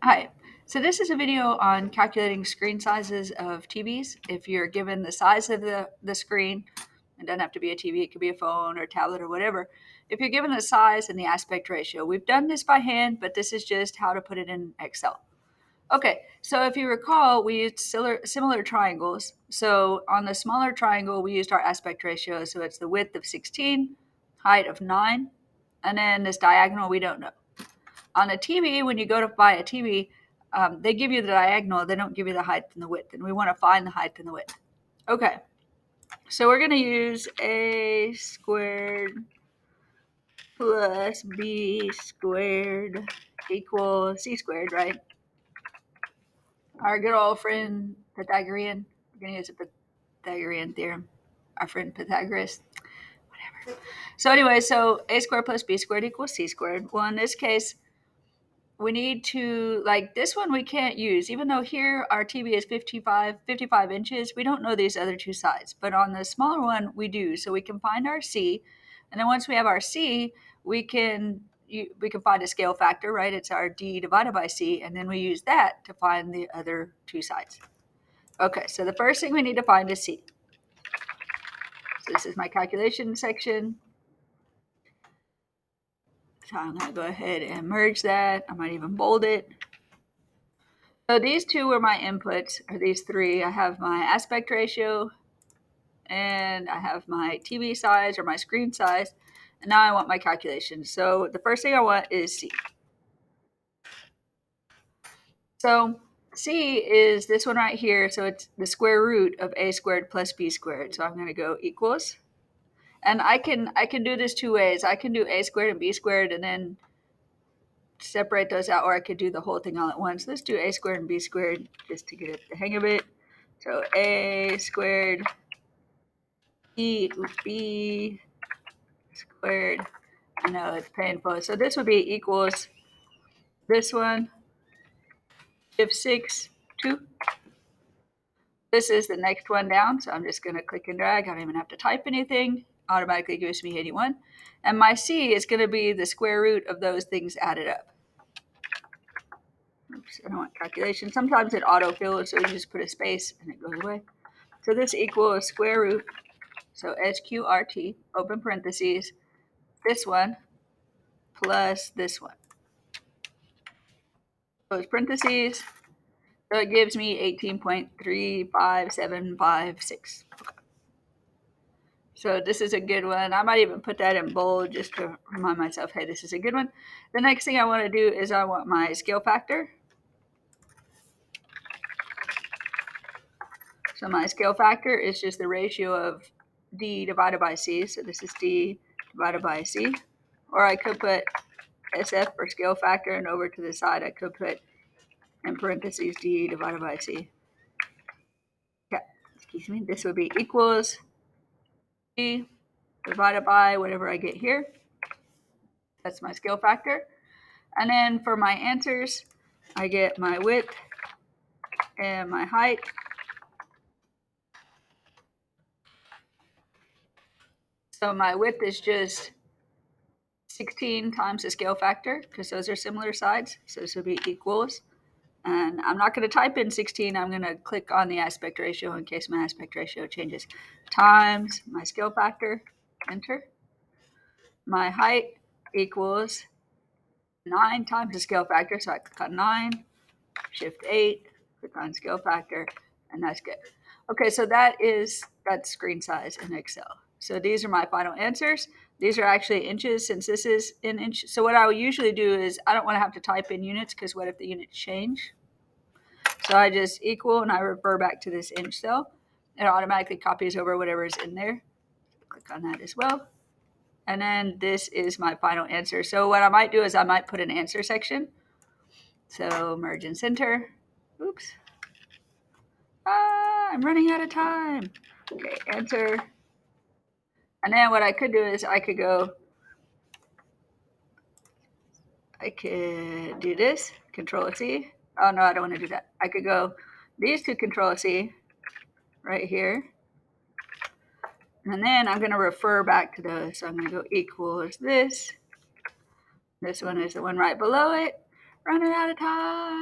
Hi. So this is a video on calculating screen sizes of TVs. If you're given the size of the screen, it doesn't have to be a TV, it could be a phone or a tablet or whatever. If you're given the size and the aspect ratio, we've done this by hand, but this is just how to put it in Excel. Okay, so if you recall, we used similar triangles. So on the smaller triangle, we used our aspect ratio. So it's the width of 16, height of 9, and then this diagonal we don't know. On a TV, when you go to buy a TV, they give you the diagonal. They don't give you the height and the width, and we want to find the height and the width. Okay, so we're going to use a squared plus b squared equals c squared, right? Our good old friend Pythagorean. We're going to use a Pythagorean theorem. Our friend Pythagoras. Whatever. So anyway, so a squared plus b squared equals c squared. Well, in this case, we need to, like this one we can't use, even though here our TV is 55 inches, we don't know these other two sides, but on the smaller one we do. So we can find our C, and then once we have our C, we can find a scale factor, right? It's our D divided by C, and then we use that to find the other two sides. Okay, so the first thing we need to find is C. So this is my calculation section. So I'm going to go ahead and merge that. I might even bold it. So these two were my inputs, or these three. I have my aspect ratio, and I have my TV size or my screen size, and now I want my calculation. So the first thing I want is C. So C is this one right here. So it's the square root of a squared plus b squared. So I'm going to go equals, and I can do this two ways. I can do a squared and b squared, and then separate those out, or I could do the whole thing all at once. Let's do a squared and b squared just to get the hang of it. So a squared b squared. I know it's painful. So this would be equals this one, shift 6, 2. This is the next one down. So I'm just going to click and drag. I don't even have to type anything. Automatically gives me 81. And my C is going to be the square root of those things added up. Oops, I don't want calculation. Sometimes it autofills, so you just put a space and it goes away. So this equals square root. So SQRT, open parentheses, this one plus this one. Close parentheses. So it gives me 18.35756. So this is a good one. I might even put that in bold just to remind myself, hey, this is a good one. The next thing I want to do is I want my scale factor. So my scale factor is just the ratio of D divided by C. So this is D divided by C. Or I could put SF for scale factor, and over to the side I could put in parentheses D divided by C. Okay, excuse me. This would be equals D divided by whatever I get here. That's my scale factor. And then for my answers, I get my width and my height. So my width is just 16 times the scale factor, because those are similar sides. So this would be equals. And I'm not going to type in 16. I'm going to click on the aspect ratio in case my aspect ratio changes. Times my scale factor, enter. My height equals 9 times the scale factor. So I click on 9, shift 8, click on scale factor, and that's good. Okay, so that's screen size in Excel. So these are my final answers. These are actually inches, since this is in inch. So what I would usually do is I don't want to have to type in units, because what if the units change? So I just equal and I refer back to this inch cell. It automatically copies over whatever is in there. Click on that as well. And then this is my final answer. So what I might do is I might put an answer section. So merge and center. Oops. I'm running out of time. Okay, enter. And then what I could do is I could do this, Control C. Oh no, I don't want to do that. I could go these two, Control C, right here. And then I'm going to refer back to those. So I'm going to go equals this. This one is the one right below it. Running out of time.